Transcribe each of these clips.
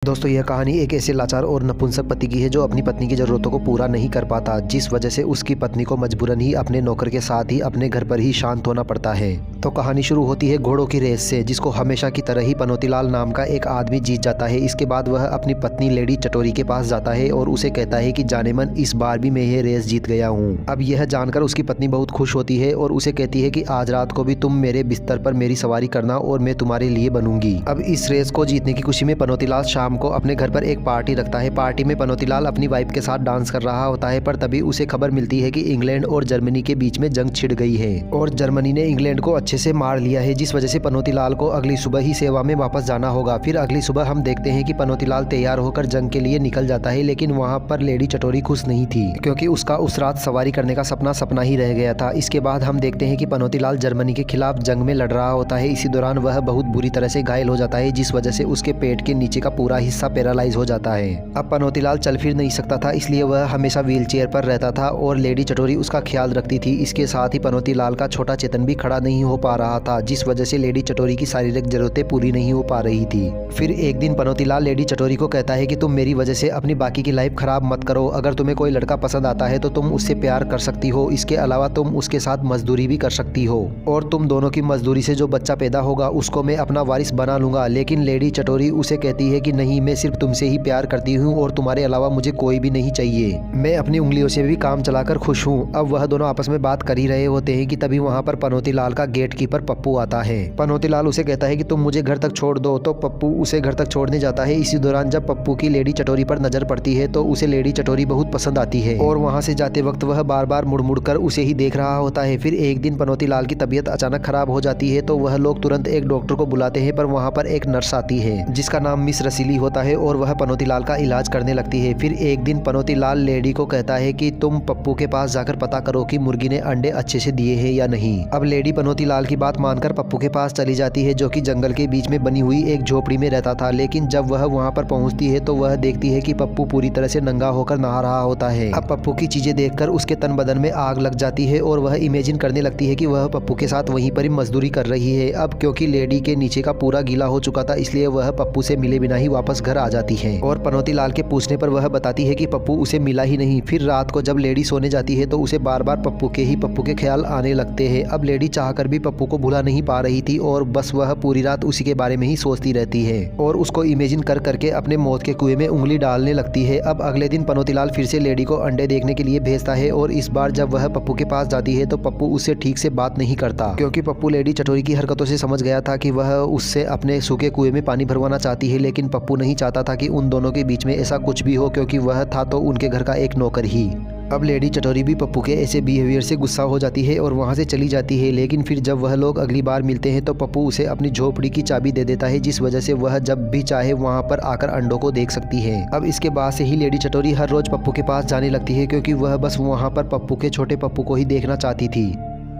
दोस्तों यह कहानी एक ऐसे लाचार और नपुंसक पति की है जो अपनी पत्नी की ज़रूरतों को पूरा नहीं कर पाता, जिस वजह से उसकी पत्नी को मजबूरन ही अपने नौकर के साथ ही अपने घर पर ही शांत होना पड़ता है। तो कहानी शुरू होती है घोड़ों की रेस से, जिसको हमेशा की तरह ही पनौतीलाल नाम का एक आदमी जीत जाता है। इसके बाद वह अपनी पत्नी लेडी चटोरी के पास जाता है और उसे कहता है कि जाने मन इस बार भी मैं ये रेस जीत गया हूँ। अब यह जानकर उसकी पत्नी बहुत खुश होती है और उसे कहती है कि आज रात को भी तुम मेरे बिस्तर पर मेरी सवारी करना और मैं तुम्हारे लिए बनूंगी। अब इस रेस को जीतने की खुशी में पनौतीलाल शाम को अपने घर पर एक पार्टी रखता है। पार्टी में पनौतीलाल अपनी वाइफ के साथ डांस कर रहा होता है, पर तभी उसे खबर मिलती है कि इंग्लैंड और जर्मनी के बीच में जंग छिड़ गई है और जर्मनी ने इंग्लैंड को अच्छे से मार लिया है, जिस वजह से पनौतीलाल को अगली सुबह ही सेवा में वापस जाना होगा। फिर अगली सुबह हम देखते हैं कि पनौतीलाल तैयार होकर जंग के लिए निकल जाता है, लेकिन वहाँ पर लेडी चटोरी खुश नहीं थी क्योंकि उसका उस रात सवारी करने का सपना सपना ही रह गया था। इसके बाद हम देखते हैं कि पनौतीलाल जर्मनी के खिलाफ जंग में लड़ रहा होता है। इसी दौरान वह बहुत बुरी तरह से घायल हो जाता है, जिस वजह से उसके पेट के नीचे का पूरा हिस्सा पैरालाइज हो जाता है। अब पनौतीलाल चल फिर नहीं सकता था, इसलिए वह हमेशा व्हीलचेयर पर रहता था और लेडी चटोरी उसका ख्याल रखती थी। इसके साथ ही पनौतीलाल का छोटा चेतन भी खड़ा नहीं हो पा रहा था, जिस वजह से लेडी चटोरी की शारीरिक जरूरतें पूरी नहीं हो पा रही थी। फिर एक दिन पनौतीलाल लेडी चटोरी को कहता है कि तुम मेरी वजह से अपनी बाकी की लाइफ खराब मत करो। अगर तुम्हें कोई लड़का पसंद आता है तो तुम उससे प्यार कर सकती हो। इसके अलावा तुम उसके साथ मजदूरी भी कर सकती हो और तुम दोनों की मजदूरी से जो बच्चा पैदा होगा उसको मैं अपना वारिस बना लूंगा। लेकिन लेडी चटोरी उसे कहती है कि नहीं, मैं सिर्फ तुमसे ही प्यार करती हूँ और तुम्हारे अलावा मुझे कोई भी नहीं चाहिए। मैं अपनी उंगलियों से भी काम चलाकर खुश हूँ। अब वह दोनों आपस में बात कर ही रहे होते हैं कि तभी वहाँ पर पनौतीलाल का गेट कीपर पप्पू आता है। पनौतीलाल उसे कहता है कि तुम मुझे घर तक छोड़ दो, तो पप्पू उसे घर तक छोड़ने जाता है। इसी दौरान जब पप्पू की लेडी चटोरी पर नजर पड़ती है तो उसे लेडी चटोरी बहुत पसंद आती है और वहाँ से जाते वक्त वह बार बार मुड़ मुड़ कर उसे ही देख रहा होता है। फिर एक दिन पनौतीलाल की तबीयत अचानक खराब हो जाती है तो वह लोग तुरंत एक डॉक्टर को बुलाते हैं, पर वहाँ पर एक नर्स आती है जिसका नाम मिस रसीली होता है और वह पनौतीलाल का इलाज करने लगती है। फिर एक दिन पनौतीलाल लेडी को कहता है कि तुम पप्पू के पास जाकर पता करो कि मुर्गी ने अंडे अच्छे से दिए हैं या नहीं। अब लेडी पनौतीलाल की बात मानकर पप्पू के पास चली जाती है, जो कि जंगल के बीच में बनी हुई एक झोपड़ी में रहता था। लेकिन जब वह वहाँ पर पहुँचती है तो वह देखती है कि पप्पू पूरी तरह से नंगा होकर नहा रहा होता है। अब पप्पू की चीजें देखकर उसके तन बदन में आग लग जाती है और वह इमेजिन करने लगती है कि वह पप्पू के साथ वहीं पर ही मजदूरी कर रही है। अब क्योंकि लेडी के नीचे का पूरा गीला हो चुका था, इसलिए वह पप्पू से मिले बिना ही वापस घर आ जाती है और पनौतीलाल के पूछने पर वह बताती है कि पप्पू उसे मिला ही नहीं। फिर रात को जब लेडी सोने जाती है तो उसे बार बार पप्पू के ख्याल आने लगते हैं। अब लेडी चाहकर भी पप्पू को भुला नहीं पा रही थी और बस वह पूरी रात उसी के बारे में ही सोचती रहती है और उसको इमेजिन कर करके अपने मौत के कुएं में उंगली डालने लगती है। अब अगले दिन पनौतीलाल फिर से लेडी को अंडे देखने के लिए भेजता है और इस बार जब वह पप्पू के पास जाती है तो पप्पू उससे ठीक से बात नहीं करता, क्योंकि पप्पू लेडी चटोरी की हरकतों से समझ गया था कि वह उससे अपने सूखे कुएं में पानी भरवाना चाहती है। लेकिन पप्पू नहीं चाहता था कि उन दोनों के बीच में ऐसा कुछ भी हो, क्योंकि वह था तो उनके घर का एक नौकर ही। अब लेडी चटोरी भी पप्पू के ऐसे बिहेवियर से गुस्सा हो जाती है और वहाँ से चली जाती है। लेकिन फिर जब वह लोग अगली बार मिलते हैं तो पप्पू उसे अपनी झोपड़ी की चाबी दे देता है, जिस वजह से वह जब भी चाहे वहाँ पर आकर अंडों को देख सकती है। अब इसके बाद से ही लेडी चटोरी हर रोज पप्पू के पास जाने लगती है, क्योंकि वह बस वहाँ पर पप्पू के छोटे पप्पू को ही देखना चाहती थी।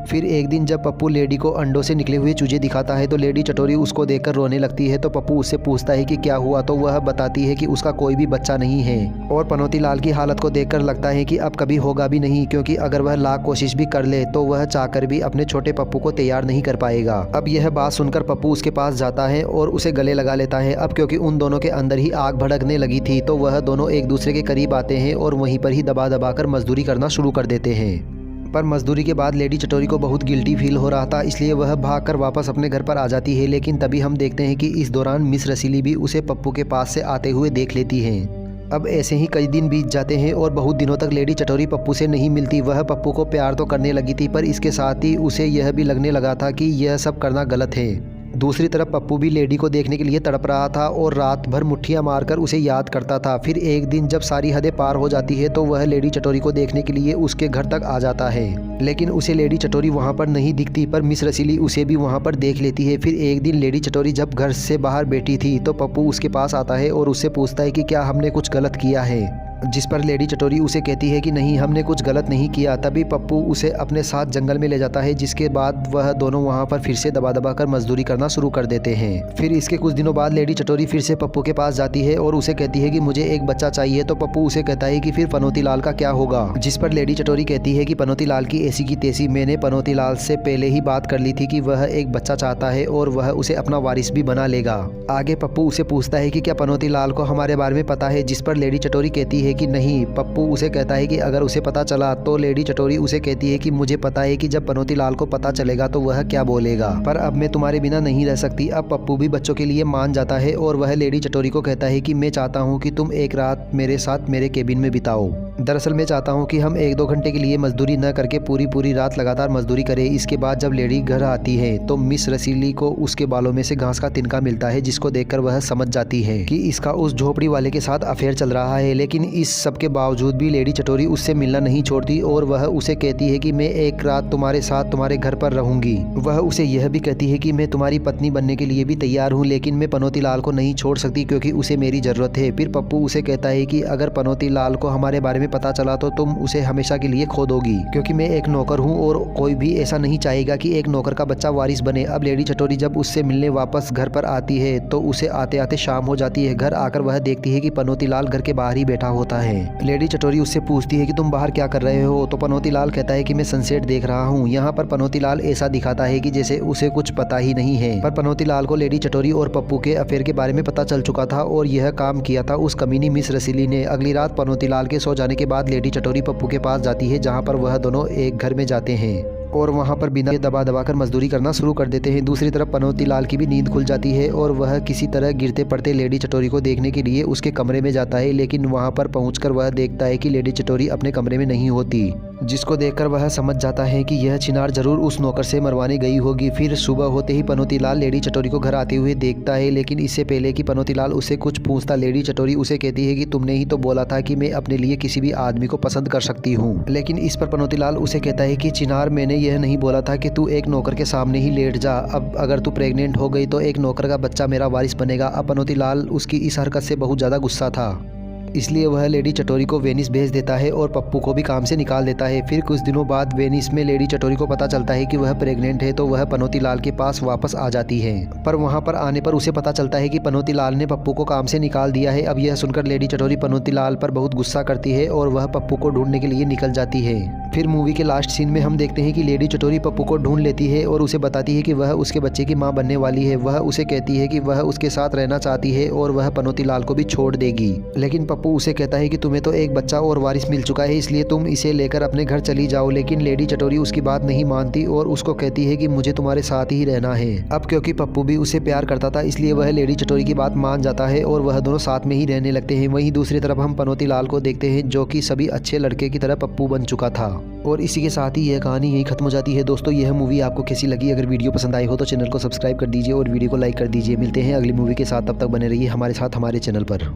फिर एक दिन जब पप्पू लेडी को अंडों से निकले हुए चूजे दिखाता है तो लेडी चटोरी उसको देखकर रोने लगती है। तो पप्पू उससे पूछता है कि क्या हुआ, तो वह बताती है कि उसका कोई भी बच्चा नहीं है और पनौतीलाल की हालत को देखकर लगता है कि अब कभी होगा भी नहीं, क्योंकि अगर वह लाख कोशिश भी कर ले तो वह चाहकर भी अपने छोटे पप्पू को तैयार नहीं कर पाएगा। अब यह बात सुनकर पप्पू उसके पास जाता है और उसे गले लगा लेता है। अब क्योंकि उन दोनों के अंदर ही आग भड़कने लगी थी तो वह दोनों एक दूसरे के करीब आते हैं और वहीं पर ही दबा दबा कर मजदूरी करना शुरू कर देते हैं। पर मजदूरी के बाद लेडी चटोरी को बहुत गिल्टी फील हो रहा था, इसलिए वह भागकर वापस अपने घर पर आ जाती है। लेकिन तभी हम देखते हैं कि इस दौरान मिस रसीली भी उसे पप्पू के पास से आते हुए देख लेती हैं। अब ऐसे ही कई दिन बीत जाते हैं और बहुत दिनों तक लेडी चटोरी पप्पू से नहीं मिलती। वह पप्पू को प्यार तो करने लगी थी, पर इसके साथ ही उसे यह भी लगने लगा था कि यह सब करना गलत है। दूसरी तरफ पप्पू भी लेडी को देखने के लिए तड़प रहा था और रात भर मुट्ठियां मारकर उसे याद करता था। फिर एक दिन जब सारी हदें पार हो जाती है तो वह लेडी चटोरी को देखने के लिए उसके घर तक आ जाता है, लेकिन उसे लेडी चटोरी वहां पर नहीं दिखती, पर मिस रसीली उसे भी वहां पर देख लेती है। फिर एक दिन लेडी चटोरी जब घर से बाहर बैठी थी तो पप्पू उसके पास आता है और उससे पूछता है कि क्या हमने कुछ गलत किया है। जिस पर लेडी चटोरी उसे कहती है कि नहीं, हमने कुछ गलत नहीं किया। तभी पप्पू उसे अपने साथ जंगल में ले जाता है, जिसके बाद वह दोनों वहाँ पर फिर से दबा दबा कर मजदूरी करना शुरू कर देते हैं। फिर इसके कुछ दिनों बाद लेडी चटोरी फिर से पप्पू के पास जाती है और उसे कहती है कि मुझे एक बच्चा चाहिए। तो पप्पू उसे कहता है कि फिर पनौती लाल का क्या होगा, जिस पर लेडी चटोरी कहती है कि पनौती लाल की ऐसी की तैसी, मैंने पनौती लाल से पहले ही बात कर ली थी कि वह एक बच्चा चाहता है और वह उसे अपना वारिस भी बना लेगा। आगे पप्पू उसे पूछता है कि क्या पनौती लाल को हमारे बारे में पता है, जिस पर लेडी चटोरी कहती है कि नहीं। पप्पू उसे कहता है कि अगर उसे पता चला, तो लेडी चटोरी उसे कहती है कि मुझे पता है कि जब पनौती लाल को पता चलेगा तो वह क्या बोलेगा, पर अब मैं तुम्हारे बिना नहीं रह सकती। अब पप्पू भी बच्चों के लिए मान जाता है और वह लेडी चटोरी को कहता है कि मैं चाहता हूँ कि तुम एक रात मेरे साथ मेरे केबिन में बिताओ। दरअसल मैं चाहता हूँ कि हम 1-2 घंटे के लिए मजदूरी न करके पूरी रात लगातार मजदूरी करें। इसके बाद जब लेडी घर आती है तो मिस रसीली को उसके बालों में से घास का तिनका मिलता है, जिसको देखकर वह समझ जाती है कि इसका उस झोपड़ी वाले के साथ अफेयर चल रहा है। लेकिन इस सब के बावजूद भी लेडी चटोरी उससे मिलना नहीं छोड़ती और वह उसे कहती है कि मैं एक रात तुम्हारे साथ तुम्हारे घर पर रहूंगी। वह उसे यह भी कहती है कि मैं तुम्हारी पत्नी बनने के लिए भी तैयार हूँ, लेकिन मैं पनौती लाल को नहीं छोड़ सकती क्योंकि उसे मेरी जरूरत है। फिर पप्पू उसे कहता है कि अगर पनौती लाल को हमारे बारे में पता चला तो तुम उसे हमेशा के लिए खो दोगी, क्योंकि मैं एक नौकर हूँ और कोई भी ऐसा नहीं चाहेगा कि एक नौकर का बच्चा वारिस बने। अब लेडी चटोरी जब उससे मिलने वापस घर पर आती है तो उसे आते आते शाम हो जाती है। घर आकर वह देखती है कि पनौती लाल घर के बाहर ही बैठा होता है। लेडी चटोरी उससे पूछती है कि तुम बाहर क्या कर रहे हो, तो पनौती लाल कहता है कि मैं सनसेट देख रहा हूँ। यहाँ पर पनौती लाल ऐसा दिखाता है कि जैसे उसे कुछ पता ही नहीं है, पर पनौती लाल को लेडी चटोरी और पप्पू के अफेयर के बारे में पता चल चुका था और यह काम किया था उस कमीनी मिस रसीली ने। अगली रात पनौती लाल के सो जाने के बाद लेडी चटोरी पप्पू के पास जाती है, जहाँ पर वह दोनों एक घर में जाते हैं और वहाँ पर बिना दबा दबा कर मजदूरी करना शुरू कर देते हैं। दूसरी तरफ पनौती लाल की भी नींद खुल जाती है और वह किसी तरह गिरते पड़ते लेडी चटोरी को देखने के लिए उसके कमरे में जाता है, लेकिन वहाँ पर पहुँचकर वह देखता है कि लेडी चटोरी अपने कमरे में नहीं होती, जिसको देखकर वह समझ जाता है कि यह चिनार जरूर उस नौकर से मरवाने गई होगी। फिर सुबह होते ही पनौती लाल लेडी चटोरी को घर आते हुए देखता है, लेकिन इससे पहले कि पनौती लाल उसे कुछ पूछता, लेडी चटोरी उसे कहती है कि तुमने ही तो बोला था कि मैं अपने लिए किसी भी आदमी को पसंद कर सकती हूँ। लेकिन इस पर पनौती लाल उसे कहता है कि चिनार, मैंने यह नहीं बोला था कि तू एक नौकर के सामने ही लेट जा। अब अगर तू प्रेग्नेंट हो गई तो एक नौकर का बच्चा मेरा वारिस बनेगा। अब पनौती लाल उसकी इस हरकत से बहुत ज़्यादा गुस्सा था, इसलिए वह लेडी चटोरी को वेनिस भेज देता है और पप्पू को भी काम से निकाल देता है। फिर कुछ दिनों बाद वेनिस में लेडी चटोरी को पता चलता है कि वह प्रेग्नेंट है, तो वह पनौती लाल के पास वापस आ जाती है। पर वहां पर आने पर उसे पता चलता है कि पनौती लाल ने पप्पू को काम से निकाल दिया है। अब यह सुनकर लेडी चटोरी पनौती लाल पर बहुत गुस्सा करती है और वह पप्पू को ढूंढने के लिए निकल जाती है। फिर मूवी के लास्ट सीन में हम देखते हैं कि लेडी चटोरी पप्पू को ढूंढ लेती है और उसे बताती है कि वह उसके बच्चे की माँ बनने वाली है। वह उसे कहती है कि वह उसके साथ रहना चाहती है और वह पनौती लाल को भी छोड़ देगी। लेकिन पप्पू उसे कहता है कि तुम्हें तो एक बच्चा और वारिस मिल चुका है, इसलिए तुम इसे लेकर अपने घर चली जाओ। लेकिन लेडी चटोरी उसकी बात नहीं मानती और उसको कहती है कि मुझे तुम्हारे साथ ही रहना है। अब क्योंकि पप्पू भी उसे प्यार करता था, इसलिए वह लेडी चटोरी की बात मान जाता है और वह दोनों साथ में ही रहने लगते हैं। वहीं दूसरी तरफ हम पनौती लाल को देखते हैं, जो कि सभी अच्छे लड़के की तरह पप्पू बन चुका था। और इसी के साथ ही यह कहानी यही खत्म हो जाती है। दोस्तों, यह मूवी आपको कैसी लगी? अगर वीडियो पसंद आई हो तो चैनल को सब्सक्राइब कर दीजिए और वीडियो को लाइक कर दीजिए। मिलते हैं अगली मूवी के साथ, तब तक बने रहिए हमारे साथ हमारे चैनल पर।